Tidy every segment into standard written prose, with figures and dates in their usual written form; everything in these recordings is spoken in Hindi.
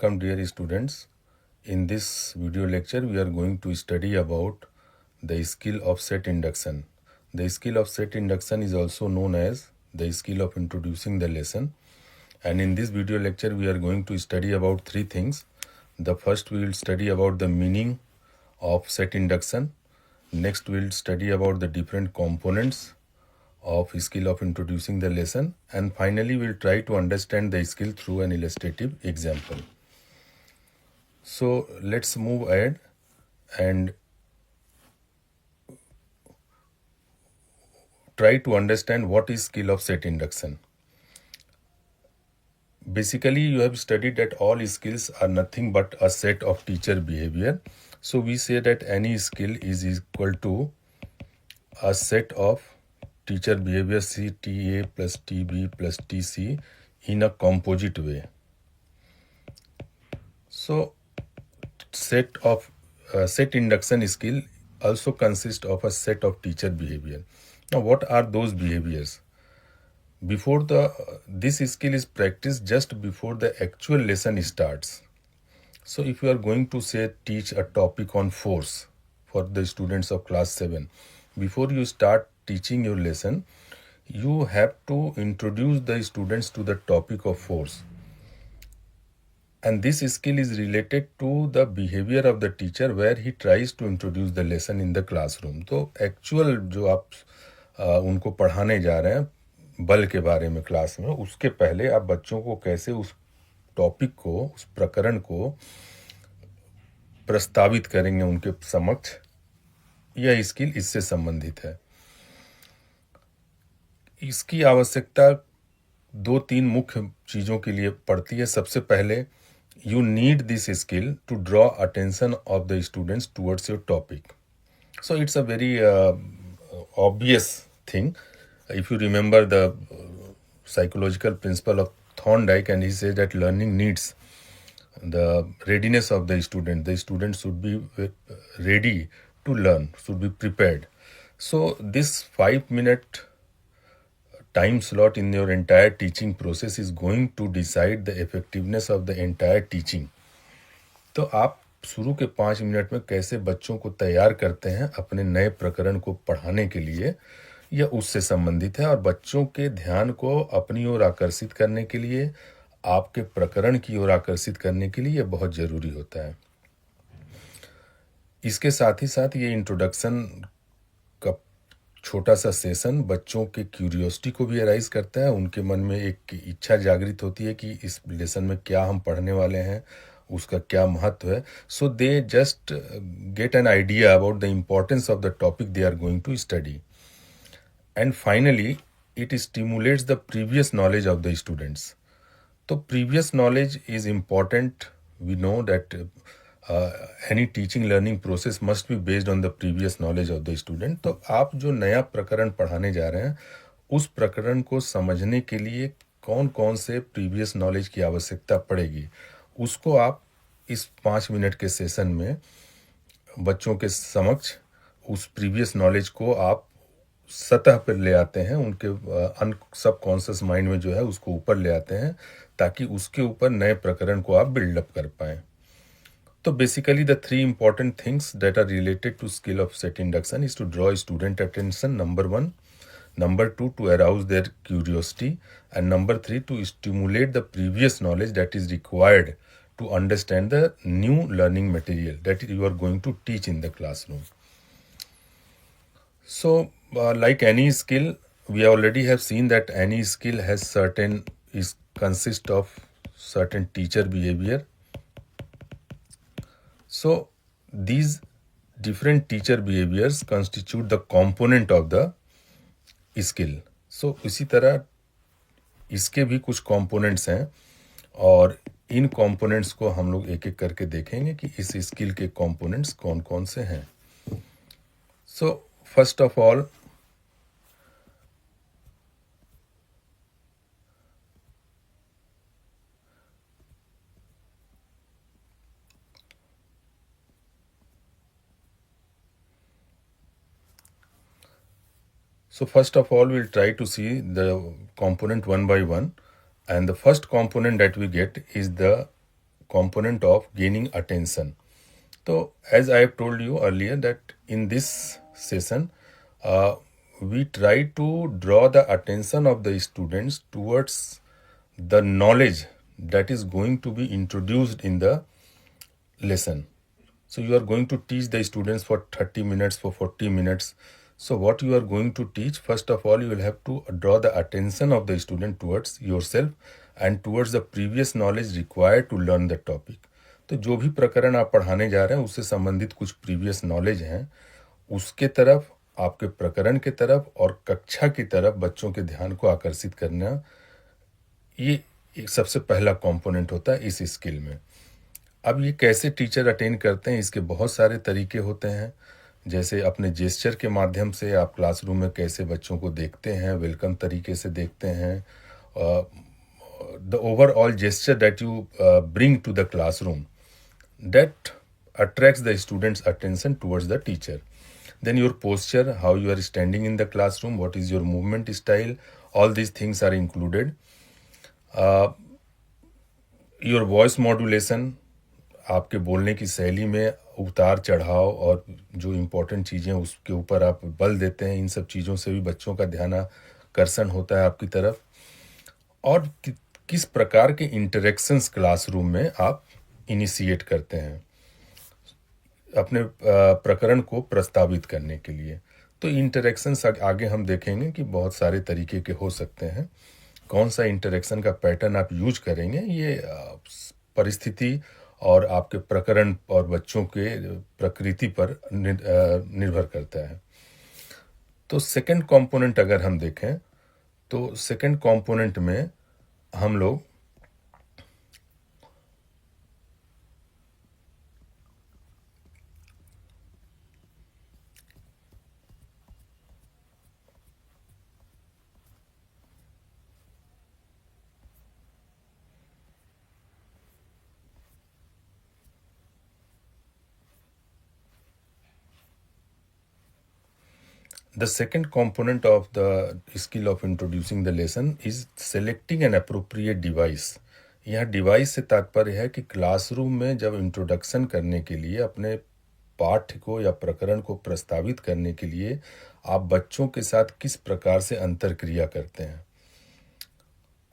Welcome dear students. In this video lecture we are going to study about the skill of set induction. The skill of set induction is also known as the skill of introducing the lesson. And in this video lecture we are going to study about three things. The first we will study about the meaning of set induction. Next we will study about the different components of skill of introducing the lesson, and finally we'll try to understand the skill through an illustrative example. So let's move ahead and try to understand what is skill of set induction. Basically you have studied that all skills are nothing but a set of teacher behavior. So we say that any skill is equal to a set of teacher behavior CTA plus TB plus TC in a composite way. So set induction skill also consists of a set of teacher behavior. Now what are those behaviors? Before this skill is practiced just before the actual lesson starts. So if you are going to say teach a topic on force for the students of class 7, before you start teaching your lesson, you have to introduce the students to the topic of force. And this skill is related to the behavior of the teacher where he tries to introduce the lesson in the classroom. तो actual जो आप उनको पढ़ाने जा रहे हैं बल के बारे में क्लास में, उसके पहले आप बच्चों को कैसे उस टॉपिक को, उस प्रकरण को प्रस्तावित करेंगे उनके समक्ष, यह स्किल इससे संबंधित है. इसकी आवश्यकता 2-3 मुख्य चीज़ों के लिए पड़ती है. सबसे पहले you need this skill to draw attention of the students towards your topic. So it's a very obvious thing. If you remember the psychological principle of Thorndike, and he says that learning needs the readiness of the student. The student should be ready to learn, should be prepared. So this 5-minute time slot in your entire teaching process is going to decide the effectiveness of the entire teaching. तो आप शुरू के 5 मिनट में कैसे बच्चों को तैयार करते हैं अपने नए प्रकरण को पढ़ाने के लिए, यह उससे संबंधित है. और बच्चों के ध्यान को अपनी ओर आकर्षित करने के लिए, आपके प्रकरण की ओर आकर्षित करने के लिए यह बहुत ज़रूरी होता है. इसके साथ ही साथ ये इंट्रोडक्शन का छोटा सा सेशन बच्चों के क्यूरियोसिटी को भी अराइज करता है. उनके मन में एक इच्छा जागृत होती है कि इस लेसन में क्या हम पढ़ने वाले हैं, उसका क्या महत्व है. So they just get an idea about the importance of the topic they are going to study. And finally it stimulates the previous knowledge of the students. तो previous knowledge is important. We know that any teaching learning process must be based on the previous knowledge of the student. तो आप जो नया प्रकरण पढ़ाने जा रहे हैं, उस प्रकरण को समझने के लिए कौन कौन से प्रीवियस नॉलेज की आवश्यकता पड़ेगी, उसको आप इस 5 मिनट के सेशन में बच्चों के समक्ष उस प्रीवियस नॉलेज को आप सतह पर ले आते हैं, उनके सबकॉन्शियस माइंड में जो है उसको ऊपर ले आते हैं, ताकि उसके ऊपर नए प्रकरण को आप बिल्डअप कर पाएँ. So basically the 3 important things that are related to skill of set induction is to draw student attention, number 1, number 2 to arouse their curiosity, and number 3 to stimulate the previous knowledge that is required to understand the new learning material that you are going to teach in the classroom. So like any skill, we already have seen that any skill has consists of certain teacher behavior. So these different teacher behaviors constitute the component of the skill. So इसी तरह इसके भी कुछ components हैं, और इन components को हम लोग एक एक करके देखेंगे कि इस skill के components कौन कौन से हैं. So first of all, we'll try to see the component one by one. And the first component that we get is the component of gaining attention. So, as I have told you earlier, that in this session, we try to draw the attention of the students towards the knowledge that is going to be introduced in the lesson. So, you are going to teach the students for 30 minutes, for 40 minutes. So, what you are going to teach, first of all, you will have to draw the attention of the student towards yourself and towards the previous knowledge required to learn the topic. तो जो भी प्रकरण आप पढ़ाने जा रहे हैं उससे संबंधित कुछ प्रीवियस नॉलेज हैं, उसके तरफ, आपके प्रकरण के तरफ और कक्षा की तरफ बच्चों के ध्यान को आकर्षित करना, ये एक सबसे पहला कंपोनेंट होता है इस स्किल में. अब ये कैसे टीचर अटेन करते हैं, इसके बहुत सारे तरीके होते हैं. जैसे अपने जेस्चर के माध्यम से आप क्लासरूम में कैसे बच्चों को देखते हैं, वेलकम तरीके से देखते हैं. The overall gesture that you bring to the classroom, that attracts the students' attention towards the teacher. Then your posture, how you are standing in the classroom, what is your movement style, all these things are included. Your voice modulation, आपके बोलने की शैली में उतार चढ़ाव और जो इम्पोर्टेंट चीज़ें उसके ऊपर आप बल देते हैं, इन सब चीज़ों से भी बच्चों का ध्यान आकर्षण होता है आपकी तरफ. और किस प्रकार के इंटरेक्शंस क्लासरूम में आप इनिशिएट करते हैं अपने प्रकरण को प्रस्तावित करने के लिए. तो इंटरेक्शंस आगे हम देखेंगे कि बहुत सारे तरीके के हो सकते हैं. कौन सा इंटरेक्शन का पैटर्न आप यूज करेंगे, ये परिस्थिति और आपके प्रकरण और बच्चों के प्रकृति पर निर्भर करता है. तो सेकंड कंपोनेंट अगर हम देखें तो सेकंड कंपोनेंट में हम लोग The second component of the skill of introducing the lesson is selecting an appropriate device. यह डिवाइस से तात्पर्य है कि क्लासरूम में जब इंट्रोडक्शन करने के लिए, अपने पाठ्य को या प्रकरण को प्रस्तावित करने के लिए आप बच्चों के साथ किस प्रकार से अंतरक्रिया करते हैं,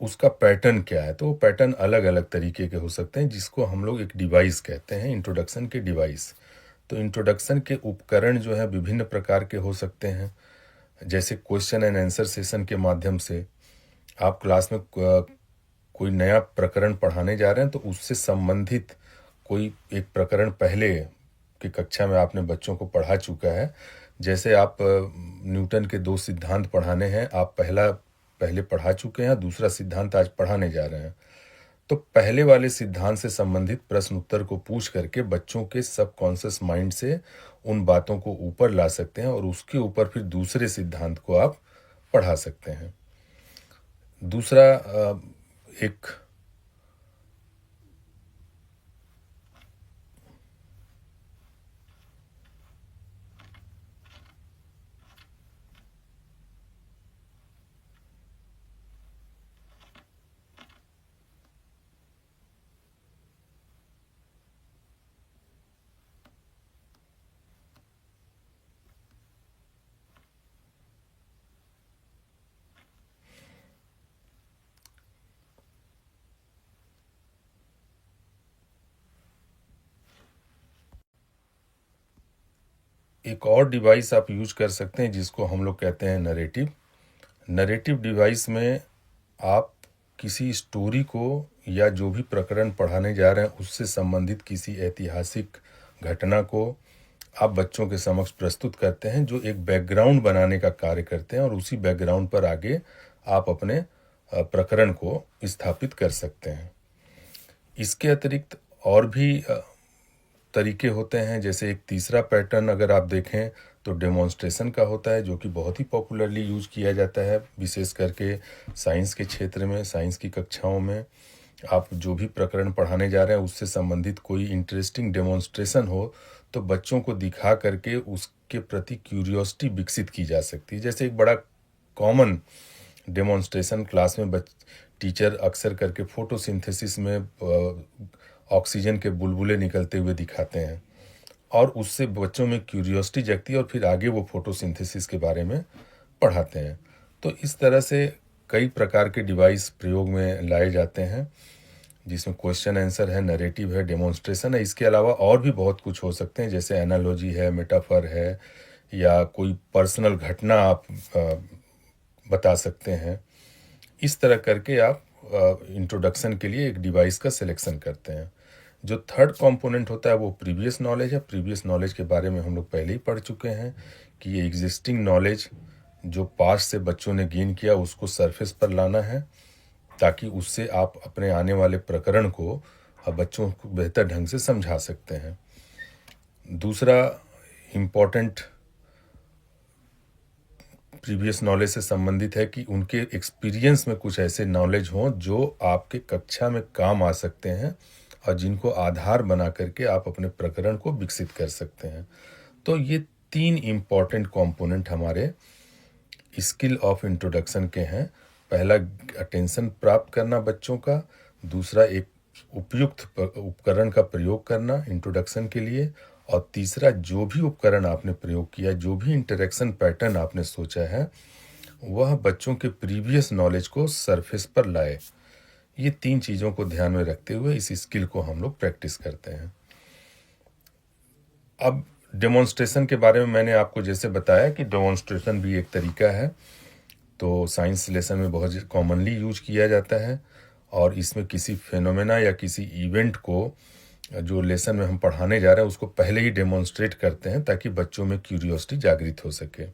उसका पैटर्न क्या है. तो वो पैटर्न अलग अलग तरीके के हो सकते हैं, जिसको हम लोग एक डिवाइस कहते हैं, इंट्रोडक्शन के डिवाइस. तो इंट्रोडक्शन के उपकरण जो है विभिन्न प्रकार के हो सकते हैं. जैसे क्वेश्चन एंड आंसर सेशन के माध्यम से आप क्लास में कोई नया प्रकरण पढ़ाने जा रहे हैं, तो उससे संबंधित कोई एक प्रकरण पहले की कक्षा में आपने बच्चों को पढ़ा चुका है. जैसे आप न्यूटन के 2 सिद्धांत पढ़ाने हैं, आप पहले पढ़ा चुके हैं, दूसरा सिद्धांत आज पढ़ाने जा रहे हैं. तो पहले वाले सिद्धांत से संबंधित प्रश्न उत्तर को पूछ करके बच्चों के सबकॉन्शियस माइंड से उन बातों को ऊपर ला सकते हैं और उसके ऊपर फिर दूसरे सिद्धांत को आप पढ़ा सकते हैं. दूसरा एक एक और डिवाइस आप यूज कर सकते हैं जिसको हम लोग कहते हैं नरेटिव. नरेटिव डिवाइस में आप किसी स्टोरी को या जो भी प्रकरण पढ़ाने जा रहे हैं उससे संबंधित किसी ऐतिहासिक घटना को आप बच्चों के समक्ष प्रस्तुत करते हैं, जो एक बैकग्राउंड बनाने का कार्य करते हैं और उसी बैकग्राउंड पर आगे आप अपने प्रकरण को स्थापित कर सकते हैं. इसके अतिरिक्त और भी तरीके होते हैं. जैसे एक तीसरा पैटर्न अगर आप देखें तो डेमोन्स्ट्रेशन का होता है, जो कि बहुत ही पॉपुलरली यूज किया जाता है, विशेष करके साइंस के क्षेत्र में. साइंस की कक्षाओं में आप जो भी प्रकरण पढ़ाने जा रहे हैं उससे संबंधित कोई इंटरेस्टिंग डेमोन्स्ट्रेशन हो तो बच्चों को दिखा करके उसके प्रति क्यूरियोसिटी विकसित की जा सकती है. जैसे एक बड़ा कॉमन डेमोन्स्ट्रेशन क्लास में टीचर अक्सर करके फोटोसिंथेसिस में ऑक्सीजन के बुलबुले निकलते हुए दिखाते हैं और उससे बच्चों में क्यूरियोसिटी जगती है और फिर आगे वो फोटोसिंथेसिस के बारे में पढ़ाते हैं। तो इस तरह से कई प्रकार के डिवाइस प्रयोग में लाए जाते हैं, जिसमें क्वेश्चन आंसर है, नरेटिव है, डेमोन्स्ट्रेशन है। इसके अलावा और भी बहुत कुछ हो सकते हैं, जैसे एनालॉजी है, मेटाफर है, या कोई पर्सनल घटना आप बता सकते हैं। इस तरह करके आप इंट्रोडक्शन के लिए एक डिवाइस का सिलेक्शन करते हैं। जो थर्ड कंपोनेंट होता है वो प्रीवियस नॉलेज है। प्रीवियस नॉलेज के बारे में हम लोग पहले ही पढ़ चुके हैं कि ये एग्जिस्टिंग नॉलेज जो पास्ट से बच्चों ने गेन किया उसको सरफेस पर लाना है, ताकि उससे आप अपने आने वाले प्रकरण को बच्चों को बेहतर ढंग से समझा सकते हैं। दूसरा इम्पॉर्टेंट प्रीवियस नॉलेज से संबंधित है कि उनके एक्सपीरियंस में कुछ ऐसे नॉलेज हों जो आपके कक्षा में काम आ सकते हैं और जिनको आधार बना करके आप अपने प्रकरण को विकसित कर सकते हैं। तो ये 3 इम्पॉर्टेंट कंपोनेंट हमारे स्किल ऑफ इंट्रोडक्शन के हैं। पहला, अटेंशन प्राप्त करना बच्चों का। दूसरा, एक उपयुक्त उपकरण का प्रयोग करना इंट्रोडक्शन के लिए। और तीसरा, जो भी उपकरण आपने प्रयोग किया, जो भी इंटरेक्शन पैटर्न आपने सोचा है, वह बच्चों के प्रीवियस नॉलेज को सरफेस पर लाए। ये 3 चीज़ों को ध्यान में रखते हुए इस स्किल को हम लोग प्रैक्टिस करते हैं। अब डेमोन्स्ट्रेशन के बारे में मैंने आपको जैसे बताया कि डेमोन्स्ट्रेशन भी एक तरीका है, तो साइंस लेसन में बहुत कॉमनली यूज किया जाता है। और इसमें किसी फेनोमेना या किसी इवेंट को जो लेसन में हम पढ़ाने जा रहे हैं उसको पहले ही डेमोन्स्ट्रेट करते हैं, ताकि बच्चों में क्यूरियोसिटी जागृत हो सके।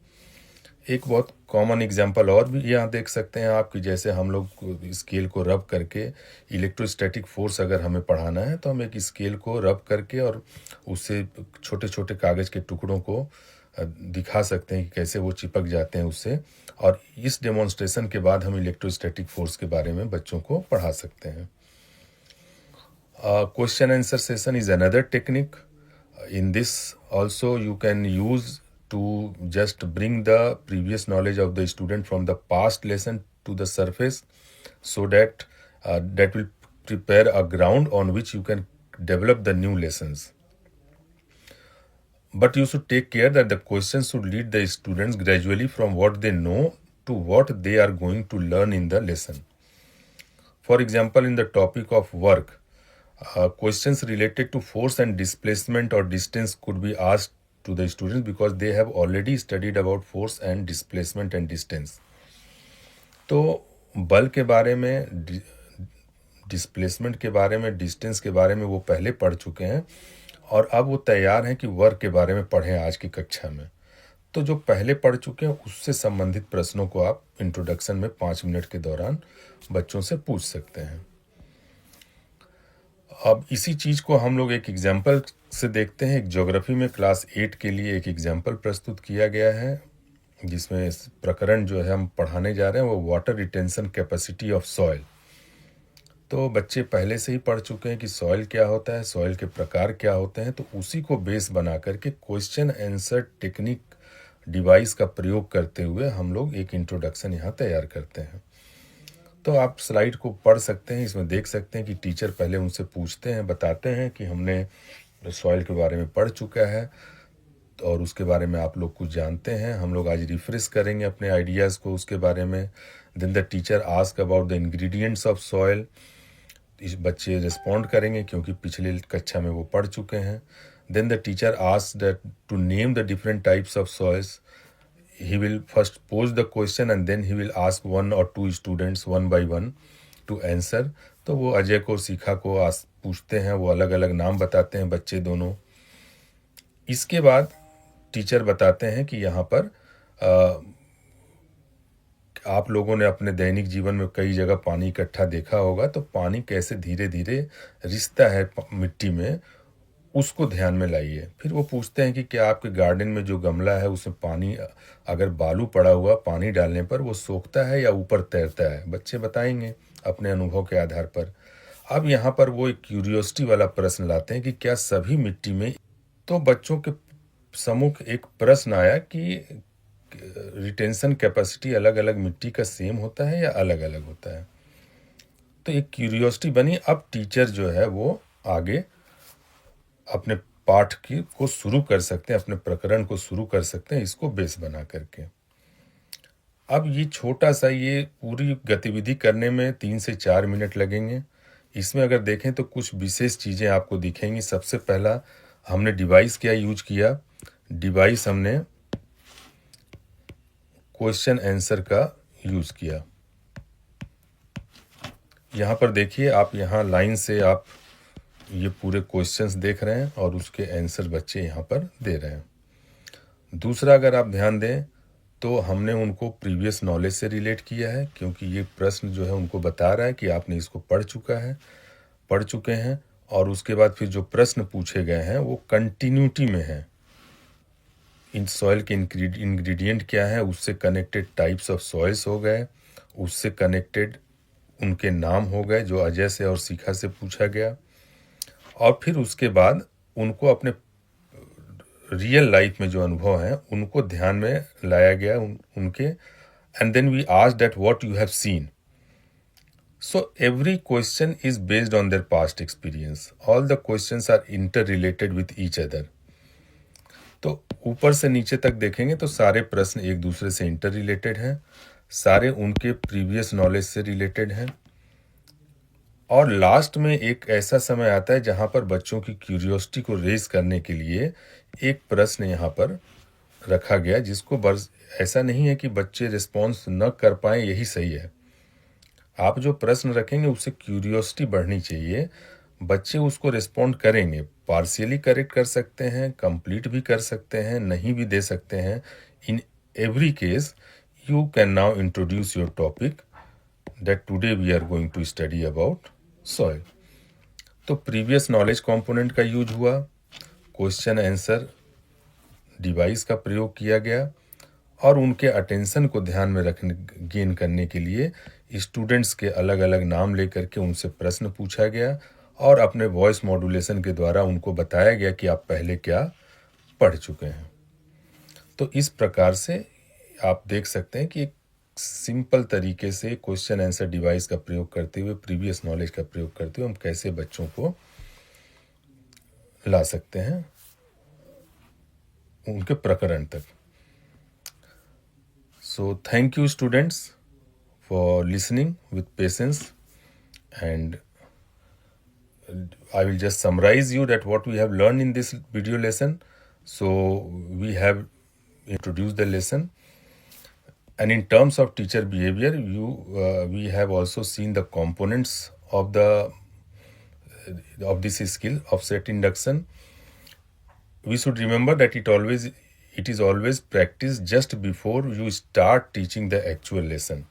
एक बहुत कॉमन एग्जांपल और भी यहाँ देख सकते हैं आप, कि जैसे हम लोग स्केल को रब करके इलेक्ट्रोस्टैटिक फोर्स अगर हमें पढ़ाना है तो हम एक स्केल को रब करके और उससे छोटे छोटे कागज़ के टुकड़ों को दिखा सकते हैं कि कैसे वो चिपक जाते हैं उससे। और इस डेमोन्स्ट्रेशन के बाद हम इलेक्ट्रोस्टैटिक फोर्स के बारे में बच्चों को पढ़ा सकते हैं। Question answer session is another technique. In this also you can use to just bring the previous knowledge of the student from the past lesson to the surface, so that that will prepare a ground on which you can develop the new lessons. But you should take care that the questions should lead the students gradually from what they know to what they are going to learn in the lesson. For example, in the topic of work, questions related to force and displacement or distance could be asked to the students because they have already studied about force and displacement and distance. तो बल के बारे में, डिस्प्लेसमेंट के बारे में, डिस्टेंस के बारे में वो पहले पढ़ चुके हैं और अब वो तैयार हैं कि वर्क के बारे में पढ़ें आज की कक्षा में। तो जो पहले पढ़ चुके हैं उससे संबंधित प्रश्नों को आप इंट्रोडक्शन में 5 मिनट के दौरान बच्चों से पूछ सकते हैं। अब इसी चीज़ को हम लोग एक एग्जाम्पल से देखते हैं। एक ज्योग्राफी में क्लास 8 के लिए एक एग्जाम्पल प्रस्तुत किया गया है, जिसमें प्रकरण जो है हम पढ़ाने जा रहे हैं वो water retention capacity of soil. तो बच्चे पहले से ही पढ़ चुके हैं कि सॉइल क्या होता है, सॉइल के प्रकार क्या होते हैं। तो उसी को बेस बना करके क्वेश्चन आंसर टेक्निक डिवाइस का प्रयोग करते हुए हम लोग एक इंट्रोडक्शन यहाँ तैयार करते हैं। तो आप स्लाइड को पढ़ सकते हैं, इसमें देख सकते हैं कि टीचर पहले उनसे पूछते हैं, बताते हैं कि हमने सॉइल के बारे में पढ़ चुका है और उसके बारे में आप लोग कुछ जानते हैं। हम लोग आज रिफ्रेश करेंगे अपने आइडियाज़ को उसके बारे में। Then the teacher ask about the ingredients of soil. इस बच्चे रिस्पॉन्ड करेंगे क्योंकि पिछले कक्षा में वो पढ़ चुके हैं। Then the teacher ask that to name the different types of soils. He will first pose the question and then he will ask 1 or 2 students one by one to answer. तो वो अजय को, शिखा को पूछते हैं, वो अलग अलग नाम बताते हैं बच्चे दोनों। इसके बाद टीचर बताते हैं कि यहाँ पर आप लोगों ने अपने दैनिक जीवन में कई जगह पानी इकट्ठा देखा होगा, तो पानी कैसे धीरे धीरे रिश्ता है मिट्टी में, उसको ध्यान में लाइए। फिर वो पूछते हैं कि क्या आपके गार्डन में जो गमला है उसमें पानी, अगर बालू पड़ा हुआ, पानी डालने पर वो सोखता है या ऊपर तैरता है। बच्चे बताएंगे अपने अनुभव के आधार पर। अब यहाँ पर वो एक क्यूरियोसिटी वाला प्रश्न लाते हैं कि क्या सभी मिट्टी में। तो बच्चों के सम्मुख एक प्रश्न आया कि रिटेंशन कैपेसिटी अलग अलग मिट्टी का सेम होता है या अलग अलग होता है। तो एक क्यूरियोसिटी बनी। अब टीचर जो है वो आगे अपने पाठ की को शुरू कर सकते हैं, अपने प्रकरण को शुरू कर सकते हैं इसको बेस बना करके। अब ये छोटा सा ये पूरी गतिविधि करने में 3 से 4 मिनट लगेंगे। इसमें अगर देखें तो कुछ विशेष चीज़ें आपको दिखेंगी। सबसे पहला हमने डिवाइस क्या यूज किया, डिवाइस हमने क्वेश्चन आंसर का यूज किया। यहाँ पर देखिए, आप यहाँ लाइन से आप ये पूरे क्वेश्चंस देख रहे हैं और उसके आंसर बच्चे यहाँ पर दे रहे हैं। दूसरा, अगर आप ध्यान दें तो हमने उनको प्रीवियस नॉलेज से रिलेट किया है, क्योंकि ये प्रश्न जो है उनको बता रहा है कि आपने इसको पढ़ चुके हैं, और उसके बाद फिर जो प्रश्न पूछे गए हैं वो कंटिन्यूटी में है। इन सॉइल के इंग्रेडिएंट क्या है, उससे कनेक्टेड टाइप्स ऑफ सॉइल्स हो गए, उससे कनेक्टेड उनके नाम हो गए जो अजय से और शिखा से पूछा गया, और फिर उसके बाद उनको अपने रियल लाइफ में जो अनुभव हैं उनको ध्यान में लाया गया उनके, and then we asked that what you have seen. So every question is based on their past experience. All the questions are interrelated with each other. तो ऊपर से नीचे तक देखेंगे तो सारे प्रश्न एक दूसरे से इंटर रिलेटेड हैं, सारे उनके प्रीवियस नॉलेज से रिलेटेड हैं, और लास्ट में एक ऐसा समय आता है जहां पर बच्चों की क्यूरियोसिटी को रेज करने के लिए एक प्रश्न यहाँ पर रखा गया, जिसको ऐसा नहीं है कि बच्चे रिस्पॉन्स न कर पाए यही सही है। आप जो प्रश्न रखेंगे उससे क्यूरियोसिटी बढ़नी चाहिए, बच्चे उसको रिस्पॉन्ड करेंगे। पार्शियली करेक्ट कर सकते हैं, कंप्लीट भी कर सकते हैं, नहीं भी दे सकते हैं। In every case you can now introduce your topic that today we are going to study about soil. तो प्रीवियस नॉलेज कंपोनेंट का यूज हुआ, क्वेश्चन आंसर डिवाइस का प्रयोग किया गया, और उनके अटेंशन को ध्यान में गेन करने के लिए स्टूडेंट्स के अलग अलग नाम लेकर के उनसे प्रश्न पूछा गया, और अपने वॉइस मॉड्यूलेशन के द्वारा उनको बताया गया कि आप पहले क्या पढ़ चुके हैं। तो इस प्रकार से आप देख सकते हैं कि एक सिंपल तरीके से क्वेश्चन आंसर डिवाइस का प्रयोग करते हुए, प्रीवियस नॉलेज का प्रयोग करते हुए हम कैसे बच्चों को ला सकते हैं उनके प्रकरण तक। So thank you students for listening with patience, and I will just summarize you that what we have learned in this video lesson. So we have introduced the lesson, and in terms of teacher behavior, we have also seen the components of this skill of set induction. We should remember that it is always practiced just before you start teaching the actual lesson.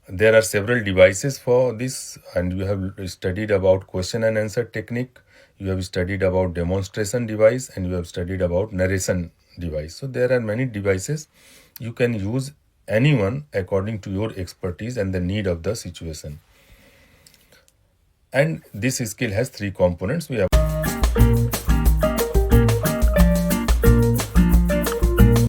There are several devices for this, and you have studied about question and answer technique, you have studied about demonstration device, and you have studied about narration device. So there are many devices. You can use anyone according to your expertise and the need of the situation. And this skill has 3 components. We have